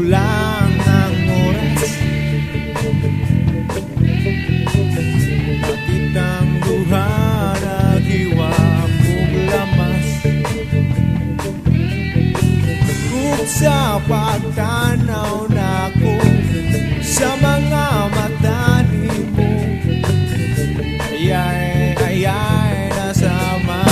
kulang ang oras. Bakit ang luha naghiwa mong lamas? Kung sa pagtanaw na ko sa mga mata ni mo, ayay nasama.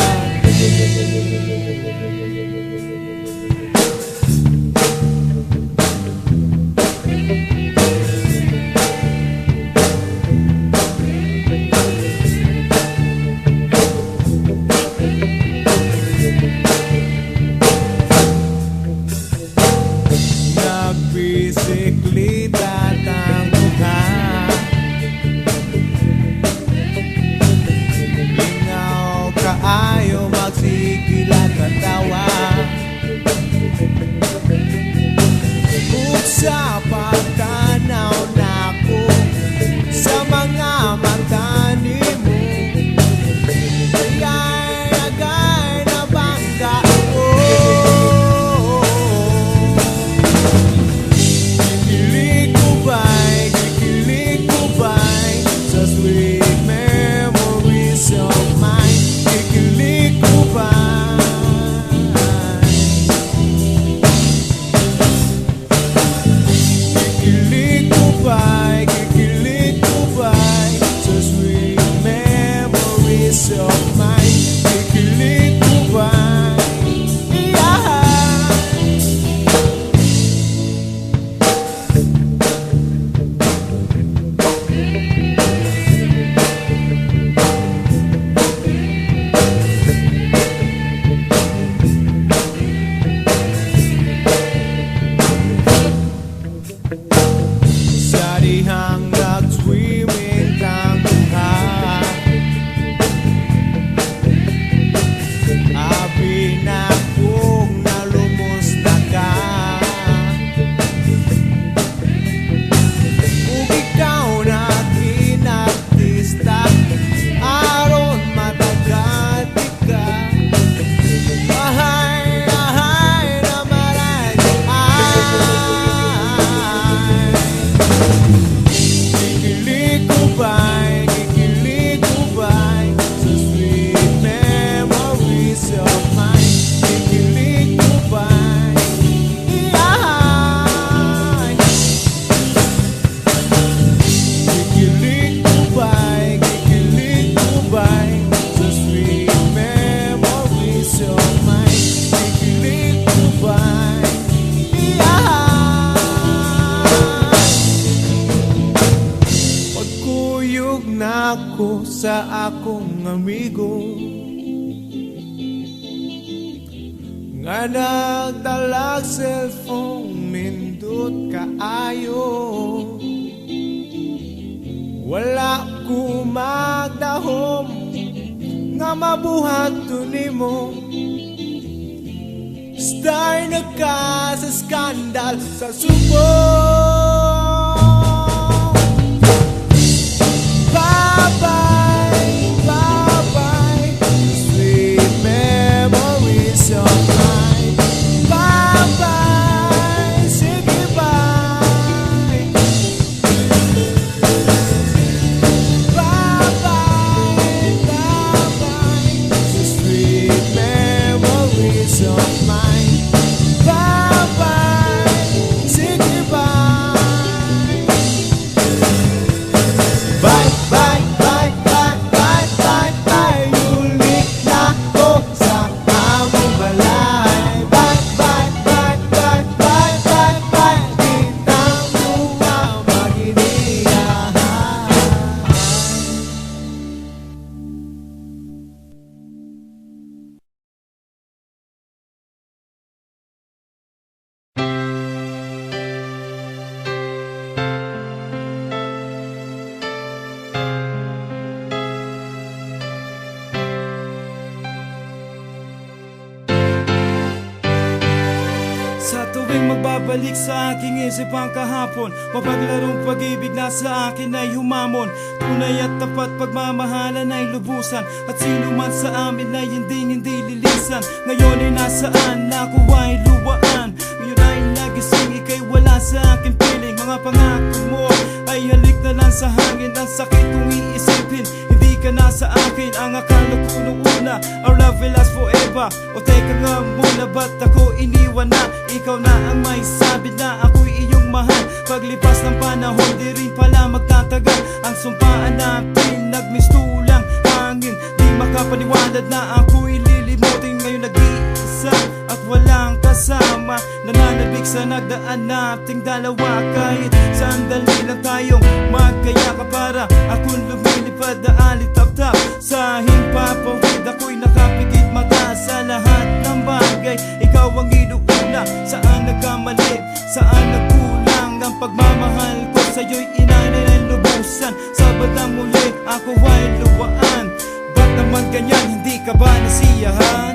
Nagbisiklita ang mukha, lingaw kaayo magsigil at katawa. Kung sa pagtanaw na ko sa mga mata ni mo, agay na bangga ko. Kikilig ko ba'y sa sweet memories of mine? Kikilig ko ba'y sa sweet memories of mine? Kikilig ko ba'y sa dihang nag-swimming kang mukha, abi na kung nalumusta ka. Kung ikaw na kinartista, aron matagati ka. Ahay na maragi Kikilig ko ba'y sa sweet memories of mine? Kikilig ko ba'y Kikilig ko ba'y sa sweet memories of mine? Kikilig ko ba'y Pagkuyog na ako sa akong amigo, nga nagdalag cellphone nindot kaayo. Wala ko magdahom nga mabuhat to nimo. Star na ka sa skandal sa subo. Bye-bye, sweet memories of mine. Bye-bye, say goodbye. Bye-bye, sweet memories of mine. Bye-bye, say goodbye. tuwing magbabalik sa aking isip ang kahapon, mapaglarong pag-ibig na sa akin ay humamon. Tunay at tapat pagmamahalan ay lubusan, at sino man sa amin ay hindi lilisan. Ngayon ay nasaan, ako ay luwaan. Ngayon ay nagising, ika'y wala sa ang sakit kung iisipin hindi ka na sa akin. Ang akala ko nung una, our love will last forever. O teka nga muna, ba't ako iniwan na? Ikaw na ang may sabi na ako'y iyong mahal. Paglipas ng panahon, di rin pala magtatagal. Ang sumpaan natin, nagmistulang hangin. Di makapaniwalad na ako'y lilimutin. Ngayon nag-iisa at walang kasama, nananabik sa nagdaan nating dalawa. Kahit sandali lang tayong magkayakap, para akong lumilipad na alitap-tap sa himpapawid. Ako'y nakapikit mata sa lahat ng bagay. Ikaw ang inuuna, saan nagkamali, saan nagkulang. Ang pagmamahal ko sa'yo'y inanay ng lubusan. Sa bandang muli ako ay luwaan. Ba't naman ganyan, hindi ka ba nasiyahan?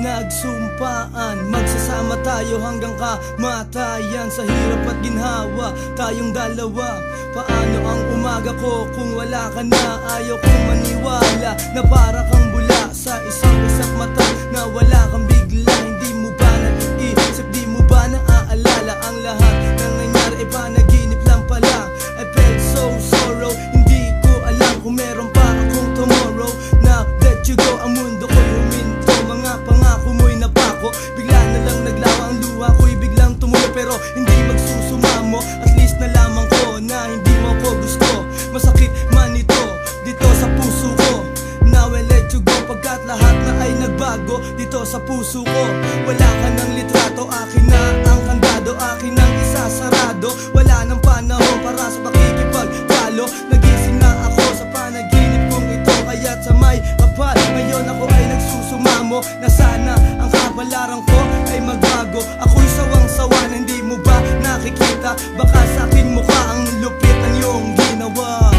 Nagsumpaan, magsasama tayo hanggang kamatayan. Sa hirap at ginhawa, tayong dalawa. Paano ang umaga ko kung wala ka na? Ayaw kong maniwala na para kang bula sa isang usap mata, na wala kang bigla. Hindi mo ba naiisip, di mo ba naaalala? Ang lahat ng nangyari ay panaginip lang pala. I felt so sorrow, hindi ko alam kung meron pa akong tomorrow. Now let you go, ang mundo ko'y huminto. Mga pangako mo'y napako, bigla na lang naglawa ang luha ko'y biglang tumulo. Pero hindi magsusumamo, at least nalaman ko na hindi mo ako gusto. Masakit man ito dito sa puso ko. Now I let you go, pagkat lahat na ay nagbago dito sa puso ko. Wala ka ng litrato, akin na ang kandado, akin ang isasarado. Wala nang panahon para sa pakikipagtalo. Nagising na ako sa panaginip kong ito, kaya't sa may kapal ngayon ako ay nagsusumamo na sana ang kabalaran ko ay magbago. Ako'y sawang-sawa na hindi mo ba nakikita? Baka sa aking mukha ang lupit ng iyong ginawa.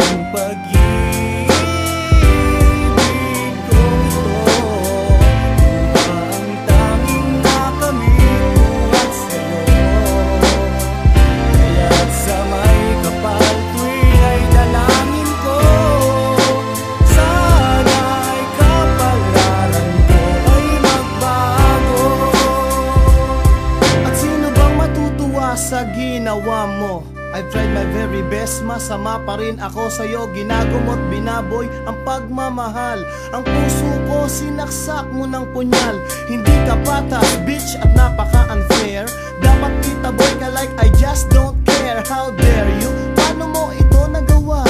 Ang pag-ibig ko ito, ang tanging nakamit buhat sa'yo. Kaya't sa may kapal tuwing ay dalangin ko, sana'y kapalaran ko ay magbago. At sino bang matutuwa sa ginawa mo? I've tried my very best, masama pa rin ako sa'yo. Ginagumot, binaboy ang pagmamahal. Ang puso ko sinaksak mo ng punyal. Hindi ka patas, bitch, at napaka-unfair. Dapat kita boy ka like I just don't care. How dare you? Paano mo ito nagawa?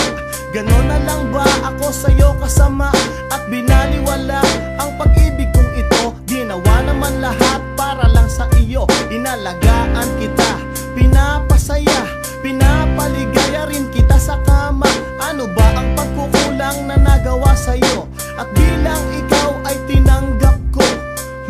Ganon na lang ba ako sa'yo kasama? At binaliwala ang pag-ibig kong ito. Ginawa naman lahat para lang sa iyo. Inalagaan kita, pinapasaya, pinapaligaya rin kita sa kama. Ano ba ang pagkukulang na nagawa sa'yo? At bilang ikaw ay tinanggap ko,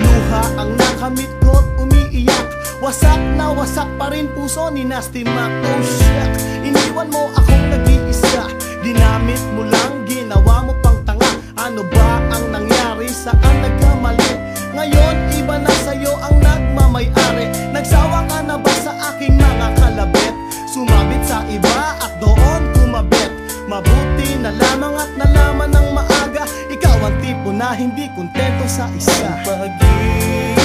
luha ang nakamit ko't umiiyak. Wasak na wasak pa rin puso ni Nasty Mac. Oh shit, iniwan mo akong nag-iisa. Ginamit mo lang, ginawa mo pang tanga. Ano ba ang nangyari, saan nagkamali? Ngayon iba na sa'yo ang nagmamay-ari. Nagsawa ka na ba sa aking mga kalabit? Sumabit sa iba at doon kumabit. Mabuti na lamang at nalaman ng maaga, ikaw ang tipo na hindi kontento sa isa. Pag-ibig